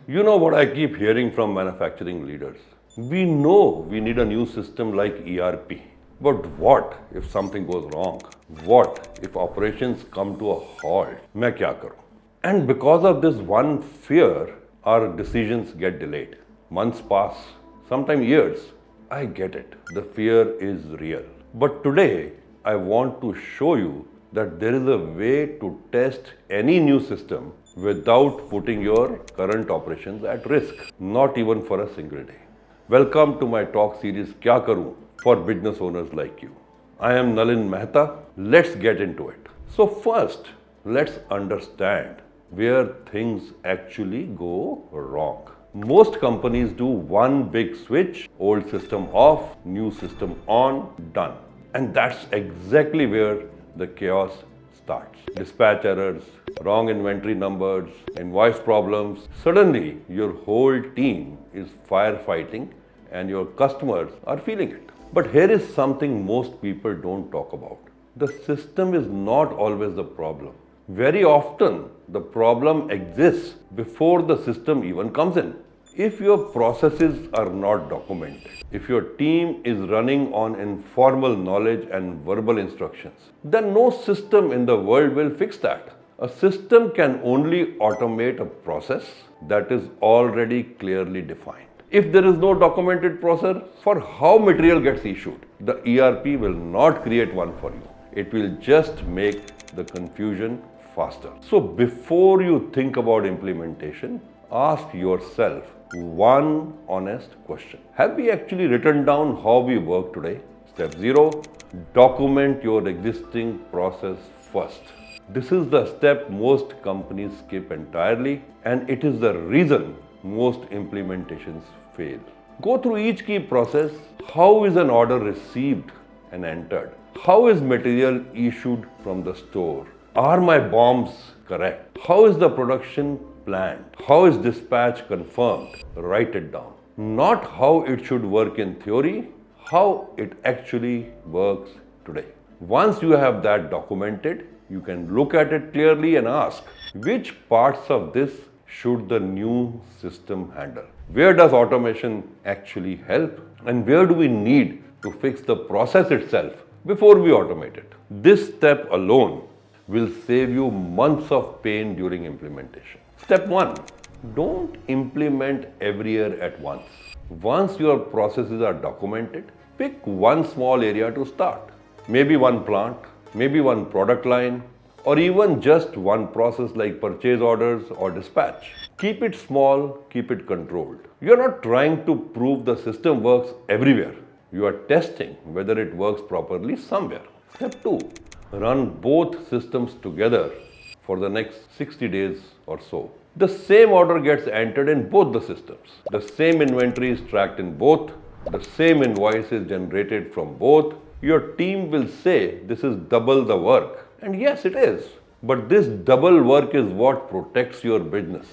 You know what I keep hearing from manufacturing leaders? We know we need a new system like ERP. But what if something goes wrong? What if operations come to a halt? मैं क्या करूं? And because of this one fear, our decisions get delayed. Months pass, sometimes years. I get it. The fear is real. But today, I want to show you that there is a way to test any new system without putting your current operations at risk, not even for a single day. Welcome to my talk series Kya Karu for business owners like you. I am Nalin Mehta. Let's get into it. So first, let's understand where things actually go wrong. Most companies do one big switch, old system off, new system on, done. And that's exactly where the chaos starts. Dispatch errors, wrong inventory numbers, invoice problems. Suddenly, your whole team is firefighting and your customers are feeling it. But here is something most people don't talk about. The system is not always the problem. Very often, the problem exists before the system even comes in. If your processes are not documented, if your team is running on informal knowledge and verbal instructions, then no system in the world will fix that. A system can only automate a process that is already clearly defined. If there is no documented process for how material gets issued, the ERP will not create one for you. It will just make the confusion faster. So before you think about implementation, ask yourself one honest question. Have we actually written down how we work today? Step 0, document your existing process first. This is the step most companies skip entirely, and it is the reason most implementations fail. Go through each key process. How is an order received and entered? How is material issued from the store? Are my bombs correct? How is the production planned? How is dispatch confirmed? Write it down. Not how it should work in theory, how it actually works today. Once you have that documented, you can look at it clearly and ask, which parts of this should the new system handle? Where does automation actually help? And where do we need to fix the process itself before we automate it? This step alone will save you months of pain during implementation. Step 1, don't implement every year at once. Once your processes are documented, pick one small area to start. Maybe one plant, maybe one product line, or even just one process like purchase orders or dispatch. Keep it small, keep it controlled. You're not trying to prove the system works everywhere. You are testing whether it works properly somewhere. Step 2, run both systems together for the next 60 days or so. The same order gets entered in both the systems. The same inventory is tracked in both. The same invoice is generated from both. Your team will say this is double the work. And yes, it is. But this double work is what protects your business.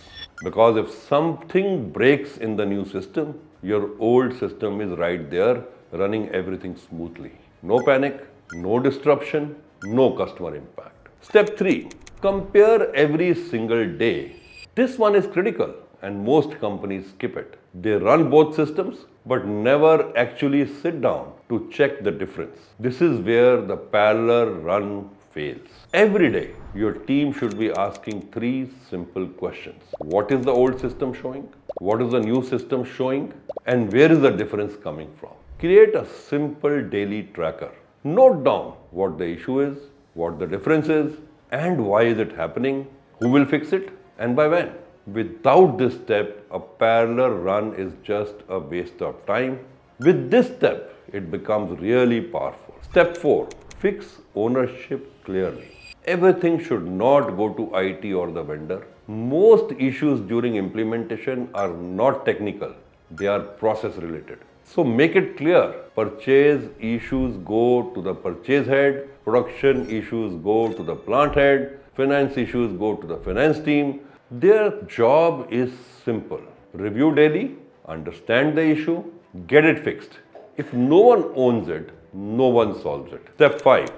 Because if something breaks in the new system, your old system is right there running everything smoothly. No panic, no disruption, no customer impact. Step 3, compare every single day. This one is critical and most companies skip it. They run both systems but never actually sit down to check the difference. This is where the parallel run fails. Every day, your team should be asking 3 simple questions. What is the old system showing? What is the new system showing? And where is the difference coming from? Create a simple daily tracker. Note down what the issue is, what the difference is, and why is it happening, who will fix it, and by when. Without this step, a parallel run is just a waste of time. With this step, it becomes really powerful. Step 4, fix ownership clearly. Everything should not go to IT or the vendor. Most issues during implementation are not technical, they are process related. So make it clear, purchase issues go to the purchase head, production issues go to the plant head, finance issues go to the finance team. Their job is simple. Review daily, understand the issue, get it fixed. If no one owns it, no one solves it. Step 5,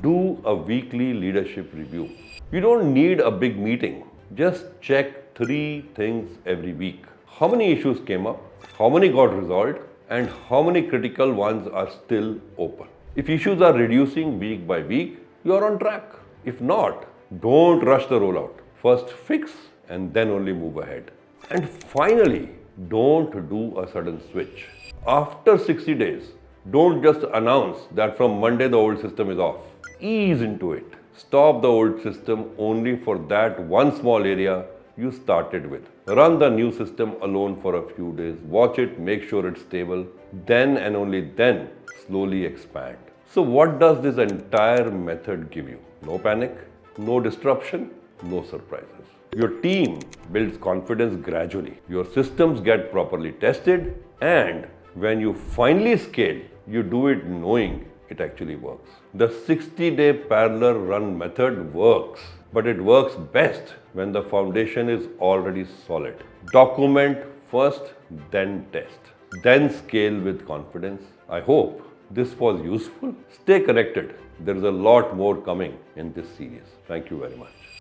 do a weekly leadership review. You don't need a big meeting. Just check 3 things every week. How many issues came up, how many got resolved, and how many critical ones are still open. If issues are reducing week by week, you are on track. If not, don't rush the rollout. First fix and then only move ahead. And finally, don't do a sudden switch. After 60 days, don't just announce that from Monday the old system is off. Ease into it. Stop the old system only for that one small area you started with. Run the new system alone for a few days. Watch it, make sure it's stable. Then and only then, slowly expand. So what does this entire method give you? No panic, no disruption, no surprises. Your team builds confidence gradually. Your systems get properly tested, and when you finally scale, you do it knowing it actually works. The 60-day parallel run method works, but it works best when the foundation is already solid. Document first, then test, then scale with confidence. I hope this was useful. Stay connected. There is a lot more coming in this series. Thank you very much.